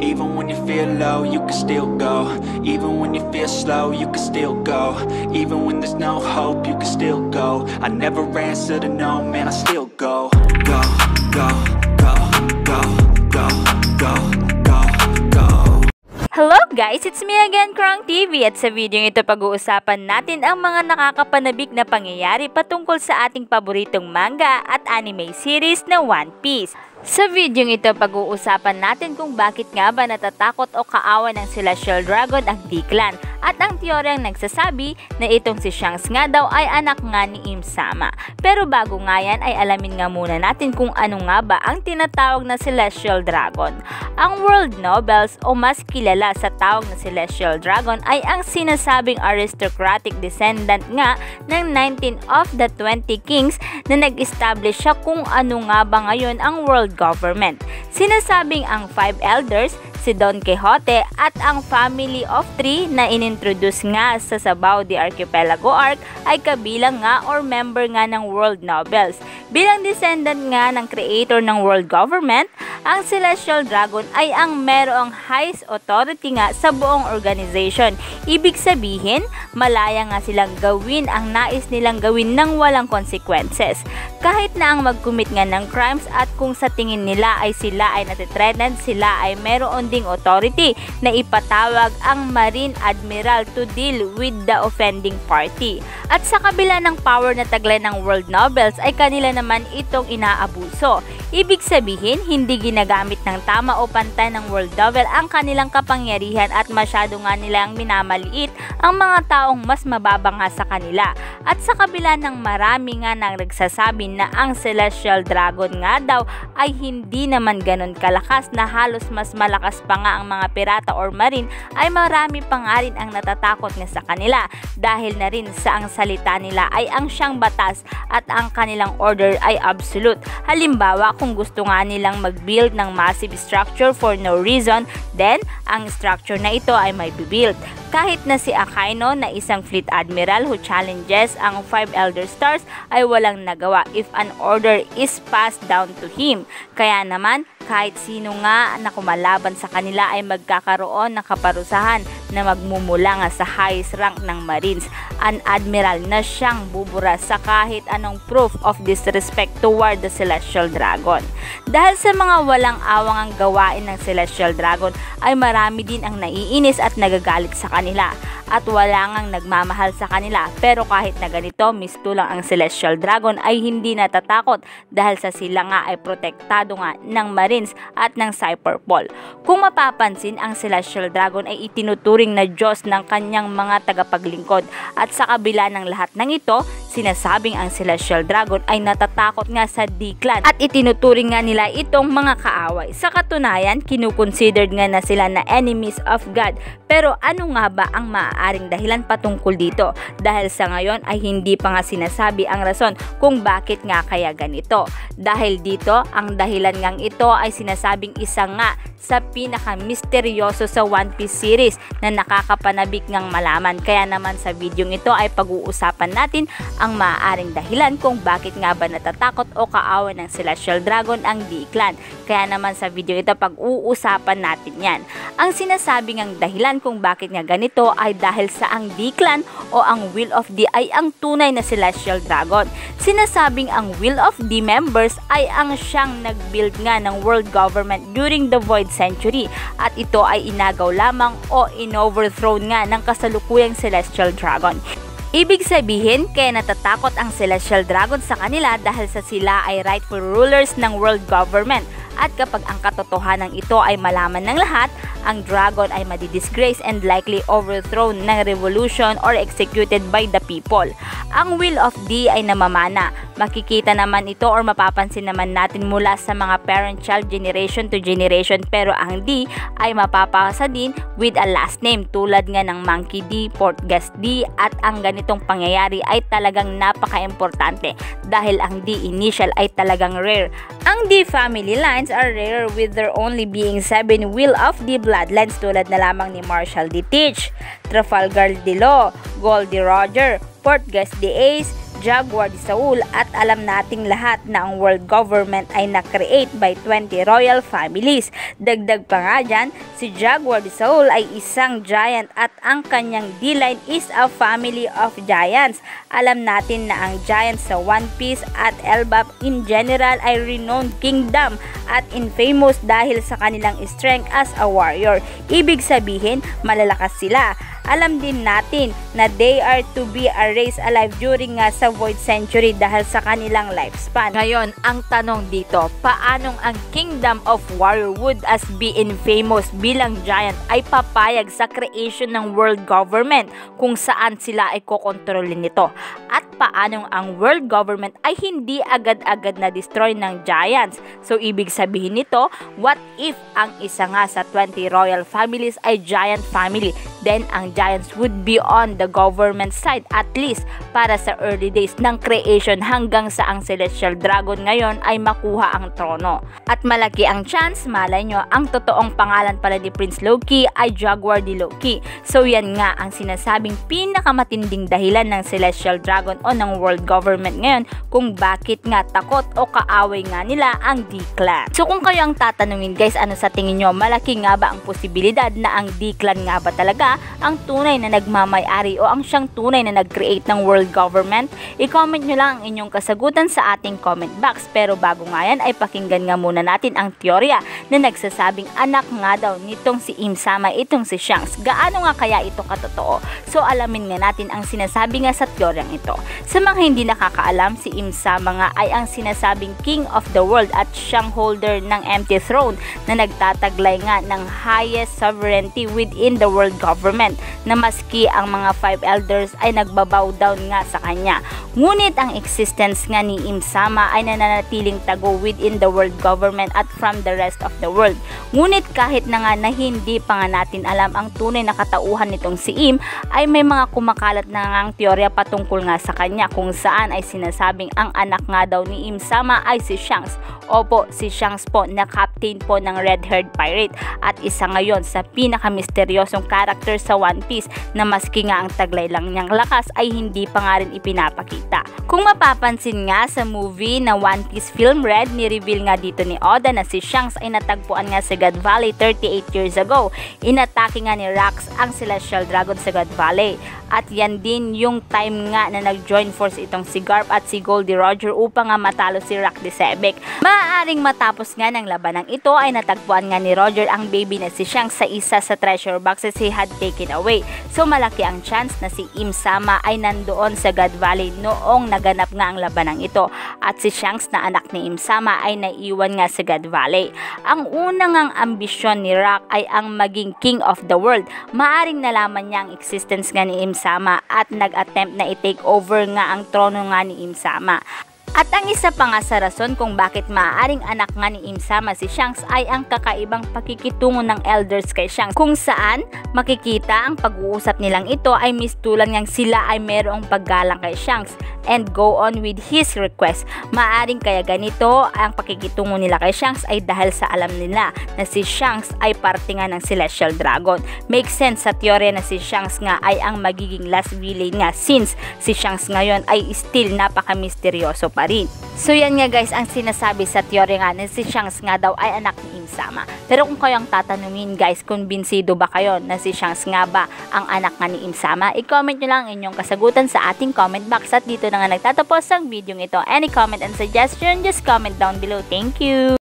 Even when you feel low, you can still go. Even when you feel slow, you can still go. Even when there's no hope, you can still go. I never answer to no, man, I still go. Go, go, go, go, go, go, go, go. Hello guys! It's me again, Krong TV, at sa video ito pag-uusapan natin ang mga nakakapanabik na pangyayari patungkol sa ating paboritong manga at anime series na One Piece. Sa video ito pag-uusapan natin kung bakit nga ba natatakot o kaawan ng Celestial Dragon ang D-Clan at ang teoryang nagsasabi na itong si Shanks nga daw ay anak nga ni Im-sama. Pero bago nga yan ay alamin nga muna natin kung ano nga ba ang tinatawag na Celestial Dragon. Ang world novels o mas kilala sa tawag na Celestial Dragon ay ang sinasabing aristocratic descendant nga ng 19 of the 20 kings na nag-establish siya kung ano nga ba ngayon ang world government. Sinasabing ang 5 elders, si Don Quixote at ang family of 3 na inintroduce nga sa Sabao de Archipelago arc ay kabilang nga or member nga ng world novels. Bilang descendant nga ng creator ng world government, ang Celestial Dragon ay ang merong highest authority nga sa buong organization. Ibig sabihin, malaya nga silang gawin ang nais nilang gawin ng walang consequences. Kahit na ang mag-commit nga ng crimes at kung sa tingin nila ay sila ay natitreated, sila ay meron ding authority na ipatawag ang Marine Admiral to deal with the offending party. At sa kabila ng power na taglay ng world novels ay kanila naman itong inaabuso. Ibig sabihin, hindi ginagamit ng tama o pantay ng world novel ang kanilang kapangyarihan at masyado nga nilang minamaliit ang mga taong mas mababa nga sa kanila. At sa kabila ng marami nga nang nagsasabi na ang Celestial Dragon nga daw ay hindi naman ganun kalakas na halos mas malakas pa nga ang mga pirata or marine, ay marami pa nga rin ang natatakot nga sa kanila dahil na rin sa ang salita nila ay ang siyang batas at ang kanilang order ay absolute. Halimbawa, kung gusto nga nilang mag-build ng massive structure for no reason, then ang structure na ito ay may build. Kahit na si Akaino na isang fleet admiral who challenges ang 5 elder stars ay walang nagawa if an order is passed down to him. Kaya naman, kahit sino nga na kumalaban sa kanila ay magkakaroon ng kaparusahan na magmumula nga sa highest rank ng Marines. An admiral na siyang bubura sa kahit anong proof of disrespect toward the Celestial Dragon. Dahil sa mga walang awang ang gawain ng Celestial Dragon ay marami din ang naiinis at nagagalit sa kanila at wala ngang nagmamahal sa kanila, pero kahit na ganito mistulang ang Celestial Dragon ay hindi natatakot dahil sa sila nga ay protektado nga ng Marines at ng Cyberpol. Kung mapapansin, ang Celestial Dragon ay itinuturing na Diyos ng kanyang mga tagapaglingkod at sa kabila ng lahat ng ito, sinasabing ang Celestial Dragon ay natatakot nga sa D-Clan at itinuturing nga nila itong mga kaaway. Sa katunayan, kinukonsidered nga na sila na enemies of God. Pero ano nga ba ang maaaring dahilan patungkol dito? Dahil sa ngayon ay hindi pa nga sinasabi ang rason kung bakit nga kaya ganito. Dahil dito, ang dahilan ngang ito ay sinasabing isa nga sa pinaka-misteryoso sa One Piece series na nakakapanabik ngang malaman. Kaya naman sa video ito ay pag-uusapan natin ang maaaring dahilan kung bakit nga ba natatakot o kaawan ng Celestial Dragon ang D-Clan. Kaya naman sa video ito pag-uusapan natin yan. Ang sinasabi ngang dahilan kung bakit nga ganito ay dahil sa ang D-Clan o ang Will of D ay ang tunay na Celestial Dragon. Sinasabing ang Will of D members ay ang siyang nag-build nga ng world government during the Void Century at ito ay inagaw lamang o in-overthrown nga ng kasalukuyang Celestial Dragon. Ibig sabihin, kaya natatakot ang Celestial Dragon sa kanila dahil sa sila ay rightful rulers ng world government. At kapag ang katotohanan ito ay malaman ng lahat, ang dragon ay madidisgrace and likely overthrown ng revolution or executed by the people. Ang Will of D ay namamana. Makikita naman ito or mapapansin naman natin mula sa mga parent-child generation to generation, pero ang D ay mapapasa din with a last name tulad nga ng Monkey D, Portgas D, at ang ganitong pangyayari ay talagang napaka-importante dahil ang D initial ay talagang rare. Ang D family lines are rare with there only being 7 Will of D bloodlines tulad na lamang ni Marshall D. Teach, Trafalgar D. Law, Goldie Roger, Portgas D. Ace, Jaguar de Saul, at alam nating lahat na ang world government ay na-create by 20 royal families. Dagdag pa nga dyan, si Jaguar de Saul ay isang giant at ang kanyang D-line is a family of giants. Alam natin na ang giants sa One Piece at Elbap in general ay renowned kingdom at infamous dahil sa kanilang strength as a warrior. Ibig sabihin, malalakas sila. Alam din natin na they are to be raised alive during nga sa Void Century dahil sa kanilang lifespan. Ngayon, ang tanong dito, paanong ang Kingdom of Warrior would as be infamous bilang giant ay papayag sa creation ng world government kung saan sila ay kokontrolin nito? At paanong ang world government ay hindi agad-agad na destroy ng giants? So, ibig sabihin nito, what if ang isa nga sa 20 royal families ay giant family? Then, ang giants would be on the government side at least para sa early days ng creation hanggang sa ang Celestial Dragon ngayon ay makuha ang trono. At malaki ang chance, malay nyo, ang totoong pangalan pala ni Prince Loki ay Jaguar de Loki. So yan nga ang sinasabing pinakamatinding dahilan ng Celestial Dragon o ng world government ngayon kung bakit nga takot o kaaway nga nila ang D-Clan. So kung kayo ang tatanungin guys, ano sa tingin nyo, malaki nga ba ang posibilidad na ang D-Clan nga ba talaga ang tunay na nagmamay-ari o ang siyang tunay na nag-create ng world government? I-comment nyo lang ang inyong kasagutan sa ating comment box. Pero bago nga yan ay pakinggan nga muna natin ang teorya na nagsasabing anak nga daw nitong si Im-sama itong si Shanks. Gaano nga kaya ito katotoo? So alamin nga natin ang sinasabi nga sa teoryang ito. Sa mga hindi nakakaalam, si Im-sama nga ay ang sinasabing king of the world at siyang holder ng empty throne na nagtataglay nga ng highest sovereignty within the world government, na maski ang mga 5 elders ay nagbabow down nga sa kanya. Ngunit ang existence nga ni Im-sama ay nananatiling tago within the world government at from the rest of the world. Ngunit kahit na nga na hindi pa nga natin alam ang tunay na katauhan nitong si Im, ay may mga kumakalat na nga ang teorya patungkol nga sa kanya kung saan ay sinasabing ang anak nga daw ni Im-sama ay si Shanks. Opo, si Shanks po na captain po ng red-haired pirate at isa ngayon sa pinakamisteryosong character sa One Piece na maski nga ang taglay lang niyang lakas ay hindi pa nga rin ipinapakita. Kung mapapansin nga sa movie na One Piece Film Red, ni-reveal nga dito ni Oda na si Shanks ay natagpuan nga sa God Valley 38 years ago. Inatake nga ni Rax ang Celestial Dragon sa God Valley. At yan din yung time nga na nag-join force itong si Garp at si Goldie Roger upang nga matalo si Rock de Sebek. Maaaring matapos nga ng labanang ito ay natagpuan nga ni Roger ang baby na si Shanks sa isa sa treasure boxes he had taken away. So malaki ang chance na si Im-sama ay nandoon sa God Valley noong naganap nga ang labanang ito at si Shanks na anak ni Im-sama ay naiwan nga sa God Valley. Ang unang ang ambisyon ni Rock ay ang maging king of the world. Maaring nalaman niya ang existence nga ni Im-sama at nag-attempt na i-take over nga ang trono nga ni Im-sama. At ang isa pa nga sa rason kung bakit maaaring anak nga ni Im-sama si Shanks ay ang kakaibang pakikitungo ng elders kay Shanks, kung saan makikita ang pag-uusap nilang ito ay mistulan ngang sila ay merong paggalang kay Shanks and go on with his request. Maaaring kaya ganito ang pakikitungo nila kay Shanks ay dahil sa alam nila na si Shanks ay parte nga ng Celestial Dragon. Makes sense sa teorya na si Shanks nga ay ang magiging last villain nga since si Shanks ngayon ay still napaka-misteryoso pa rin. So yan nga guys ang sinasabi sa teorya nga na si Shanks nga daw ay anak ni Im-sama. Pero kung kayo ang tatanungin guys, kumbinsido ba kayo na si Shanks nga ba ang anak nga ni Im-sama? I-comment nyo lang inyong kasagutan sa ating comment box. At dito na nga nagtatapos ang video ito. Any comment and suggestion, just comment down below. Thank you!